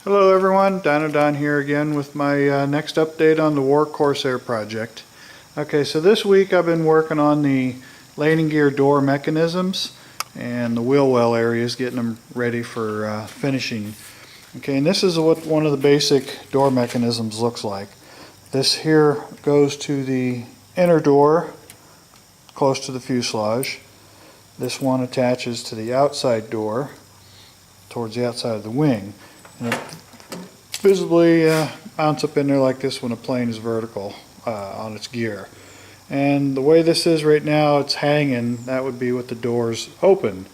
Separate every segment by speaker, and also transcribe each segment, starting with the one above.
Speaker 1: Hello everyone, Don here again with my next update on the W.A.R Corsair project. Okay, so this week I've been working on the landing gear door mechanisms and the wheel well areas, getting them ready for finishing. Okay, and this is what one of the basic door mechanisms looks like. This here goes to the inner door close to the fuselage. This one attaches to the outside door towards the outside of the wing. And it visibly mounts up in there like this when a plane is vertical on its gear. And the way this is right now, it's hanging. That would be with the doors open.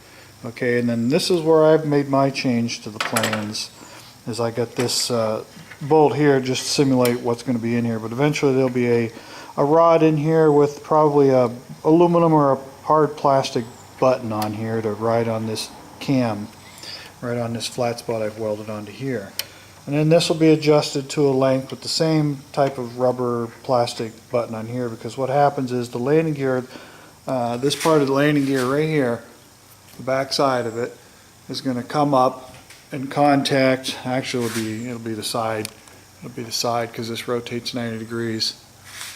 Speaker 1: Okay, and then this is where I've made my change to the plans. Is I got this bolt here just to simulate what's going to be in here. But eventually there'll be a rod in here with probably a aluminum or a hard plastic button on here to ride on this cam. Right on this flat spot I've welded onto here. And then this will be adjusted to a length with the same type of rubber plastic button on here, because what happens is the landing gear, this part of the landing gear right here, the back side of it, is going to come up and contact, actually it'll be the side because this rotates 90 degrees.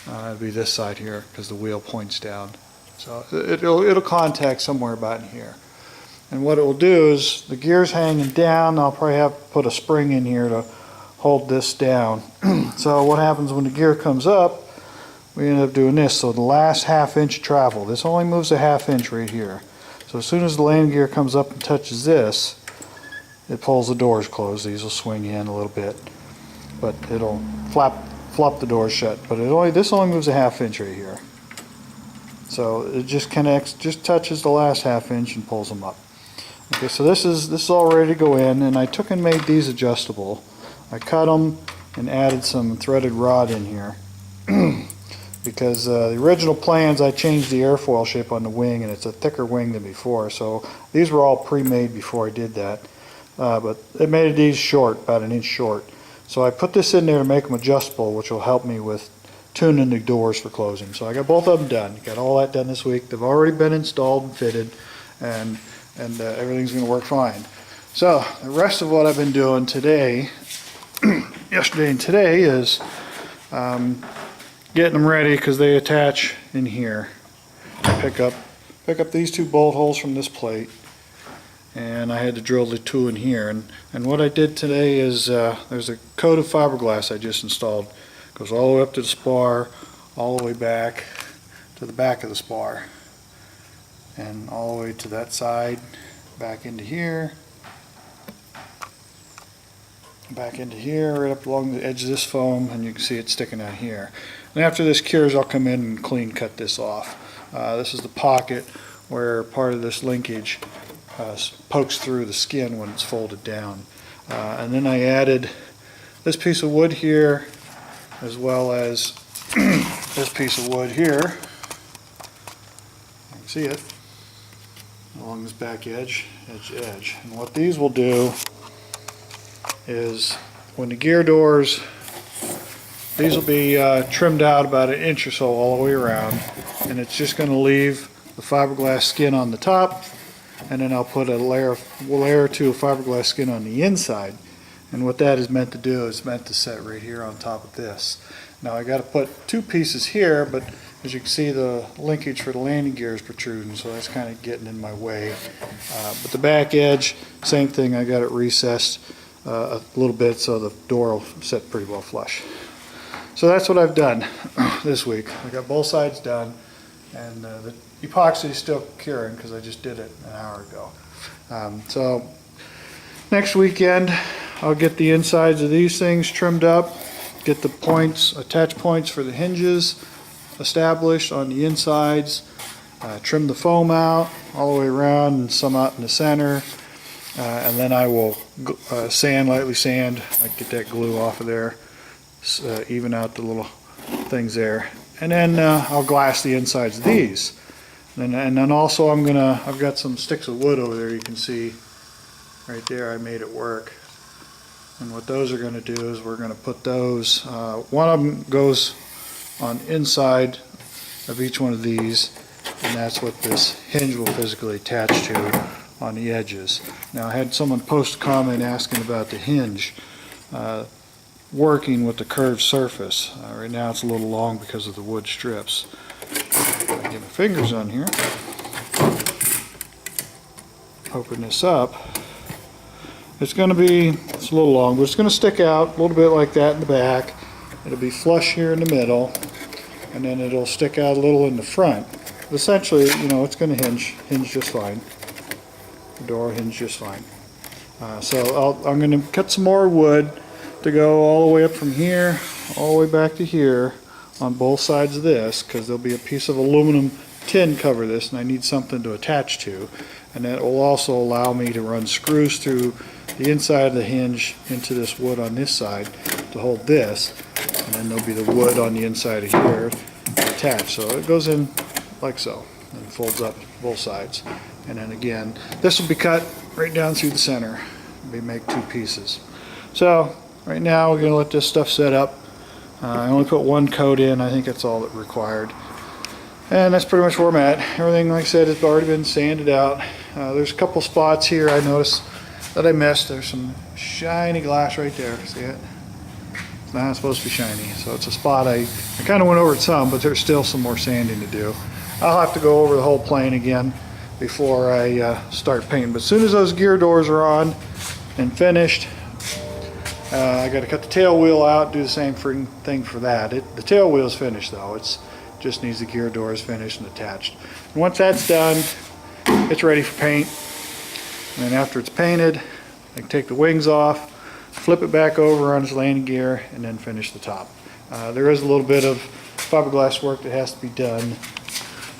Speaker 1: It'll be this side here because the wheel points down. So it'll contact somewhere about in here. And what it will do is, the gear's hanging down, I'll probably have to put a spring in here to hold this down. So what happens when the gear comes up, we end up doing this. So the last ½ inch travel, this only moves a ½ inch right here. So as soon as the landing gear comes up and touches this, it pulls the doors closed. These will swing in a little bit, but it'll flop the doors shut. But this only moves a ½ inch right here. So it just connects, just touches the last ½ inch and pulls them up. Okay, so this is all ready to go in, and I took and made these adjustable. I cut them and added some threaded rod in here because the original plans I changed the airfoil shape on the wing, and it's a thicker wing than before. So these were all pre-made before I did that, but it made these short, about 1 inch short. So I put this in there to make them adjustable, which will help me with tuning the doors for closing. So I got both of them done. Got all that done this week. They've already been installed and fitted, and everything's going to work fine. So the rest of what I've been doing today, yesterday and today, is getting them ready because they attach in here. I pick up these 2 bolt holes from this plate, and I had to drill the 2 in here. And what I did today is there's a coat of fiberglass I just installed. It goes all the way up to the spar, all the way back to the back of the spar, and all the way to that side, back into here, right up along the edge of this foam, and you can see it sticking out here. And after this cures, I'll come in and clean cut this off. This is the pocket where part of this linkage pokes through the skin when it's folded down. And then I added this piece of wood here, as well as this piece of wood here. You can see it along this back edge to edge. And what these will do is, when the gear doors, these will be trimmed out about 1 inch or so all the way around, and it's just going to leave the fiberglass skin on the top, and then I'll put a layer or 2 of fiberglass skin on the inside. And what that is meant to do is meant to set right here on top of this. Now I got to put 2 pieces here, but as you can see, the linkage for the landing gear is protruding, so that's kind of getting in my way. But the back edge, same thing, I got it recessed a little bit so the door will sit pretty well flush. So that's what I've done this week. I got both sides done, and the epoxy is still curing because I just did it an hour ago. So next weekend I'll get the insides of these things trimmed up, get the points, attach points for the hinges established on the insides, trim the foam out all the way around and some out in the center, and then I will lightly sand, like get that glue off of there, even out the little things there, and then I'll glass the insides of these. And then also I've got some sticks of wood over there, you can see right there. I made it work. And what those are going to do is we're going to put those, one of them goes on inside of each one of these, and that's what this hinge will physically attach to on the edges. Now I had someone post a comment asking about the hinge. working with the curved surface. Right now it's a little long because of the wood strips. Get my fingers on here. Open this up. It's a little long, but it's going to stick out a little bit like that in the back. It'll be flush here in the middle, and then it'll stick out a little in the front. Essentially, it's going to hinge just fine. The door will hinge just fine. So I'm going to cut some more wood to go all the way up from here, all the way back to here on both sides of this, because there'll be a piece of aluminum tin cover this, and I need something to attach to. And that will also allow me to run screws through the inside of the hinge into this wood on this side to hold this, and then there'll be the wood on the inside of here attached. So it goes in like so and folds up both sides. And then again, this will be cut right down through the center. We make two pieces. So right now we're going to let this stuff set up. I only put one coat in. I think that's all that required. And that's pretty much where I'm at. Everything, like I said, has already been sanded out. There's a couple spots here I noticed that I missed. There's some shiny glass right there. See it? It's not supposed to be shiny. So it's a spot I kind of went over it some, but there's still some more sanding to do. I'll have to go over the whole plane again before I start painting. But as soon as those gear doors are on and finished, I got to cut the tail wheel out, do the same thing for that. The tail wheel's finished though. It's just needs the gear doors finished and attached. And once that's done, it's ready for paint. And then after it's painted, I can take the wings off, flip it back over on its landing gear, and then finish the top. There is a little bit of fiberglass work that has to be done,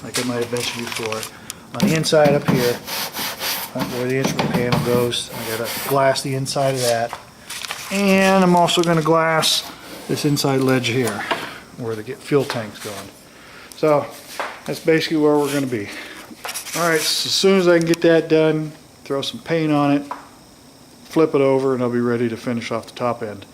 Speaker 1: like I might have mentioned before. On the inside up here, where the instrument panel goes, I got to glass the inside of that. And I'm also going to glass this inside ledge here, where the fuel tank's going. So that's basically where we're going to be. Alright, so as soon as I can get that done, throw some paint on it, flip it over, and I'll be ready to finish off the top end.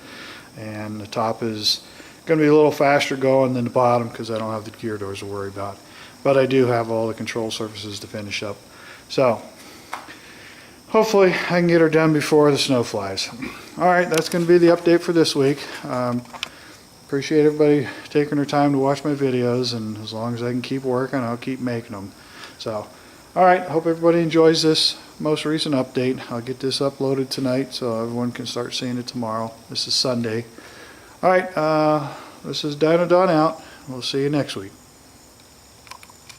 Speaker 1: And the top is going to be a little faster going than the bottom because I don't have the gear doors to worry about. But I do have all the control surfaces to finish up. So hopefully I can get her done before the snow flies. Alright, that's going to be the update for this week. Appreciate everybody taking their time to watch my videos, and as long as I can keep working, I'll keep making them. So, alright, hope everybody enjoys this most recent update. I'll get this uploaded tonight so everyone can start seeing it tomorrow. This is Sunday. Alright, this is Dino Don out. We'll see you next week.